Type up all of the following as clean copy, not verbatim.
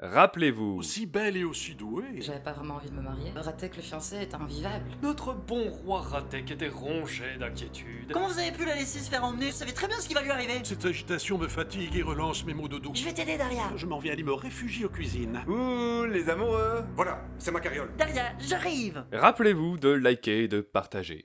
Rappelez-vous. Aussi belle et aussi douée. J'avais pas vraiment envie de me marier. Ratek le fiancé est invivable. Notre bon roi Ratek était rongé d'inquiétude. Comment vous avez pu la laisser se faire emmener? Vous savez très bien ce qui va lui arriver. Cette agitation me fatigue et relance mes maux de dos. Je vais t'aider, Daria. Je m'en vais aller me réfugier aux cuisines. Ouh, les amoureux. Voilà, c'est ma carriole. Daria, j'arrive. Rappelez-vous de liker et de partager.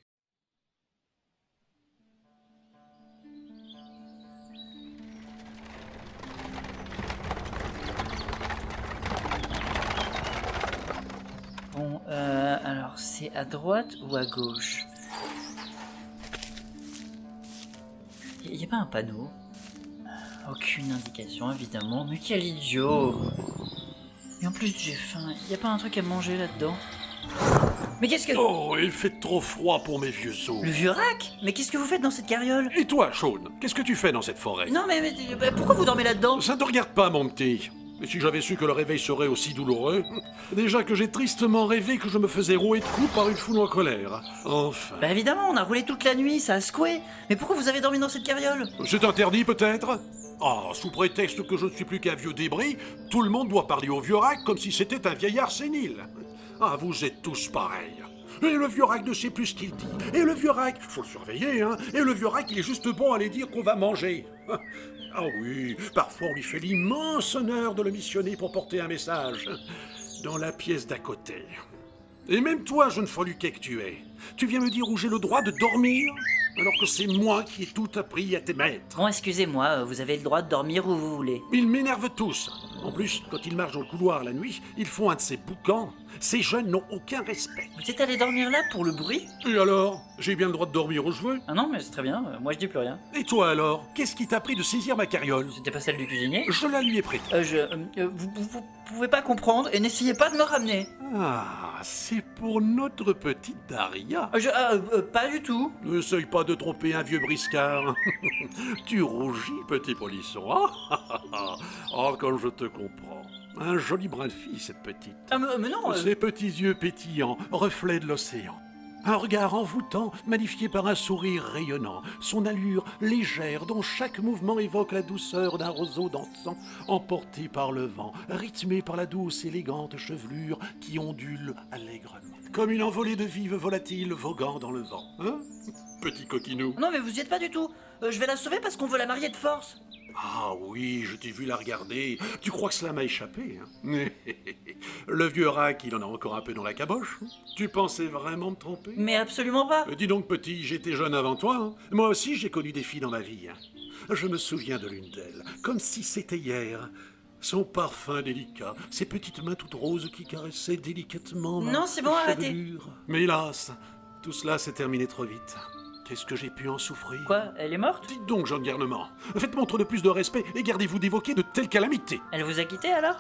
Bon, alors c'est à droite ou à gauche? Y a pas un panneau? Aucune indication, évidemment, mais quel idiot! Et en plus, j'ai faim, y a pas un truc à manger là-dedans? Mais qu'est-ce que... Oh, il fait trop froid pour mes vieux os. Le vieux rack? Mais qu'est-ce que vous faites dans cette carriole? Et toi, Sean, qu'est-ce que tu fais dans cette forêt? Non mais pourquoi vous dormez là-dedans? Ça ne te regarde pas, mon petit. Et si j'avais su que le réveil serait aussi douloureux. Déjà que j'ai tristement rêvé que je me faisais rouer de coups par une foule en colère. Enfin. Bah évidemment, on a roulé toute la nuit, ça a secoué. Mais pourquoi vous avez dormi dans cette carriole? C'est interdit, peut-être? Ah, sous prétexte que je ne suis plus qu'un vieux débris, tout le monde doit parler au vieux rack comme si c'était un vieillard sénile. Ah, vous êtes tous pareils. Et le vieux rack ne sait plus ce qu'il dit. Et le vieux rack, faut le surveiller, hein. Et le vieux rack, il est juste bon à aller dire qu'on va manger. Ah oui, parfois on lui fait l'immense honneur de le missionner pour porter un message. Dans la pièce d'à côté. Et même toi, jeune feluquet que tu es, tu viens me dire où j'ai le droit de dormir, alors que c'est moi qui ai tout appris à tes maîtres. Bon, excusez-moi, vous avez le droit de dormir où vous voulez. Ils m'énervent tous. En plus, quand ils marchent dans le couloir la nuit, ils font un de ces boucans. Ces jeunes n'ont aucun respect. Vous êtes allé dormir là pour le bruit? Et alors? J'ai bien le droit de dormir où je veux. Ah non, mais c'est très bien, moi je dis plus rien. Et toi alors? Qu'est-ce qui t'a pris de saisir ma carriole? C'était pas celle du cuisinier? Je la lui ai prêtée. Vous pouvez pas comprendre et n'essayez pas de me ramener. Ah, c'est pour notre petite Daria. Pas du tout. N'essaye pas de tromper un vieux briscard. Tu rougis, petit polisson. Oh, comme je te comprends. Un joli brin de fille, cette petite. Ah, mais non. Ses petits yeux pétillants, reflets de l'océan. Un regard envoûtant, magnifié par un sourire rayonnant. Son allure légère, dont chaque mouvement évoque la douceur d'un roseau dansant, emporté par le vent, rythmé par la douce, élégante chevelure qui ondule allègrement. Comme une envolée de vives volatiles voguant dans le vent. Hein? Petit coquinou. Non, mais vous y êtes pas du tout. Je vais la sauver parce qu'on veut la marier de force. Ah oui, je t'ai vu la regarder. Tu crois que cela m'a échappé, hein? Le vieux rack, il en a encore un peu dans la caboche. Tu pensais vraiment me tromper? Mais absolument pas. Dis donc, petit, j'étais jeune avant toi. Hein. Moi aussi, j'ai connu des filles dans ma vie. Hein. Je me souviens de l'une d'elles, comme si c'était hier. Son parfum délicat, ses petites mains toutes roses qui caressaient délicatement ma Non, c'est bon, arrêtez. chevelure. Mais hélas, tout cela s'est terminé trop vite. Qu'est-ce que j'ai pu en souffrir? Quoi, elle est morte? Dites donc, Jean de Garnement, faites montre de plus de respect et gardez-vous d'évoquer de telles calamités. Elle vous a quitté alors?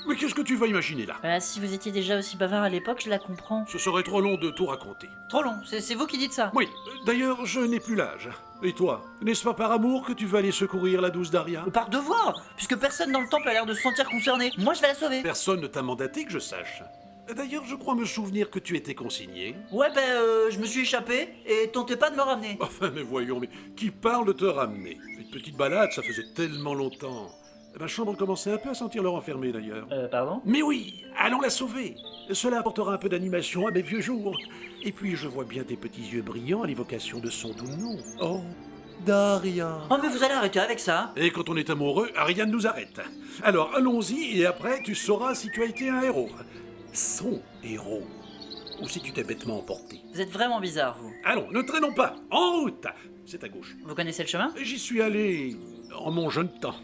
Mais qu'est-ce que tu vas imaginer là? Si vous étiez déjà aussi bavard à l'époque, je la comprends. Ce serait trop long de tout raconter. Trop long, c'est vous qui dites ça. Oui, d'ailleurs, je n'ai plus l'âge. Et toi, n'est-ce pas par amour que tu veux aller secourir la douce Daria? Par devoir, puisque personne dans le temple a l'air de se sentir concerné. Moi, je vais la sauver. Personne ne t'a mandaté que je sache. D'ailleurs, je crois me souvenir que tu étais consigné. Ouais, je me suis échappé et tentez pas de me ramener. Enfin, mais voyons, mais qui parle de te ramener? Une petite balade, ça faisait tellement longtemps. Ma chambre commençait un peu à sentir leur enfermé, d'ailleurs. Pardon? Mais oui, allons la sauver. Cela apportera un peu d'animation à mes vieux jours. Et puis, je vois bien tes petits yeux brillants à l'évocation de son doux nom. Oh, Daria. Oh, mais vous allez arrêter avec ça. Et quand on est amoureux, rien ne nous arrête. Alors, allons-y, et après, tu sauras si tu as été un héros. Son héros. Ou si tu t'es bêtement emporté. Vous êtes vraiment bizarre, vous. Allons, ne traînons pas. En route. C'est à gauche. Vous connaissez le chemin? J'y suis allé en mon jeune temps.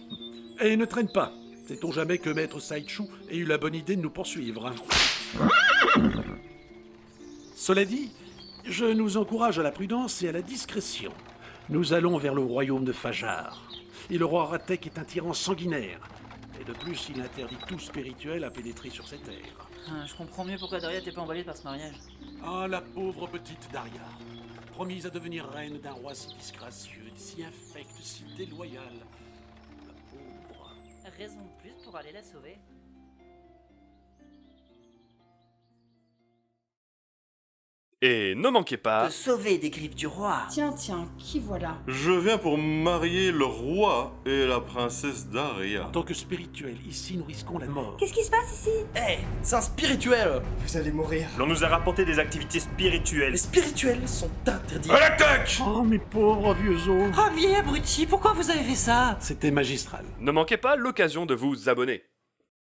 Et ne traîne pas. Sait-on jamais que Maître Saïchou ait eu la bonne idée de nous poursuivre. Cela dit, je nous encourage à la prudence et à la discrétion. Nous allons vers le royaume de Fajar. Et le roi Ratek est un tyran sanguinaire. Et de plus, il interdit tout spirituel à pénétrer sur cette terre. Je comprends mieux pourquoi Daria t'est pas emballée par ce mariage. Ah, la pauvre petite Daria, promise à devenir reine d'un roi si disgracieux, si infect, si déloyal. La pauvre. Raison de plus pour aller la sauver. Et ne manquez pas... De sauver des griffes du roi. Tiens, qui voilà? Je viens pour marier le roi et la princesse Daria. En tant que spirituel, ici, nous risquons la mort. Qu'est-ce qui se passe ici? C'est un spirituel. Vous allez mourir. L'on nous a rapporté des activités spirituelles. Les spirituels sont interdits. À l'attaque! Oh, mes pauvres vieux os. Oh, vieil abruti, pourquoi vous avez fait ça? C'était magistral. Ne manquez pas l'occasion de vous abonner.